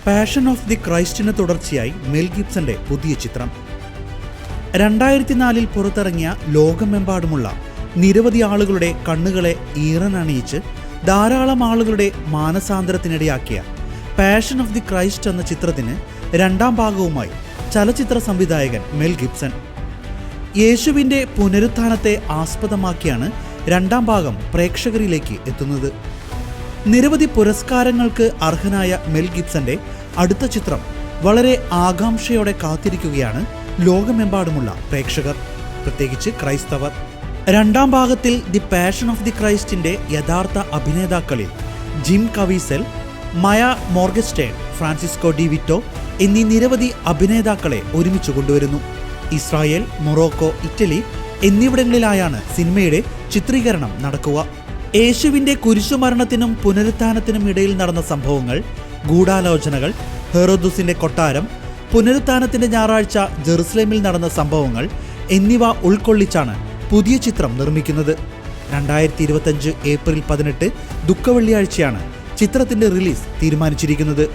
Passion of the ക്രൈസ്റ്റിന് തുടർച്ചയായി മെൽ ഗിബ്സന്റെ പുതിയ ചിത്രം. 2004 പുറത്തിറങ്ങിയ ലോകമെമ്പാടുമുള്ള നിരവധി ആളുകളുടെ കണ്ണുകളെ ഈറനണിയിച്ച് ധാരാളം ആളുകളുടെ മാനസാന്തരത്തിനിടയാക്കിയ പാഷൻ ഓഫ് ദി ക്രൈസ്റ്റ് എന്ന ചിത്രത്തിന് രണ്ടാം ഭാഗവുമായി ചലച്ചിത്ര സംവിധായകൻ മെൽ ഗിബ്സൺ. യേശുവിൻ്റെ പുനരുത്ഥാനത്തെ ആസ്പദമാക്കിയാണ് രണ്ടാം ഭാഗം പ്രേക്ഷകരിലേക്ക് എത്തുന്നത്. നിരവധി പുരസ്കാരങ്ങൾക്ക് അർഹനായ മെൽ ഗിബ്സന്റെ അടുത്ത ചിത്രം വളരെ ആകാംക്ഷയോടെ കാത്തിരിക്കുകയാണ് ലോകമെമ്പാടുമുള്ള പ്രേക്ഷകർ, പ്രത്യേകിച്ച് ക്രൈസ്തവർ. രണ്ടാം ഭാഗത്തിൽ ദി പാഷൻ ഓഫ് ദി ക്രൈസ്റ്റിന്റെ യഥാർത്ഥ അഭിനേതാക്കളിൽ ജിം കവീസൽ, മയ മോർഗസ്റ്റേൺ, ഫ്രാൻസിസ്കോ ഡി വിറ്റോ എന്നീ നിരവധി അഭിനേതാക്കളെ ഒരുമിച്ച് കൊണ്ടുവരുന്നു. ഇസ്രായേൽ, മൊറോക്കോ, ഇറ്റലി എന്നിവിടങ്ങളിലായാണ് സിനിമയുടെ ചിത്രീകരണം നടക്കുക. യേശുവിൻ്റെ കുരിശുമരണത്തിനും പുനരുത്ഥാനത്തിനും ഇടയിൽ നടന്ന സംഭവങ്ങൾ, ഗൂഢാലോചനകൾ, ഹെറോദുസിന്റെ കൊട്ടാരം, പുനരുത്ഥാനത്തിന്റെ ഞായറാഴ്ച ജെറുസലേമിൽ നടന്ന സംഭവങ്ങൾ എന്നിവ ഉൾക്കൊള്ളിച്ചാണ് പുതിയ ചിത്രം നിർമ്മിക്കുന്നത്. 2025 ഏപ്രിൽ 18 ദുഃഖവെള്ളിയാഴ്ചയാണ് ചിത്രത്തിന്റെ റിലീസ് തീരുമാനിച്ചിരിക്കുന്നത്.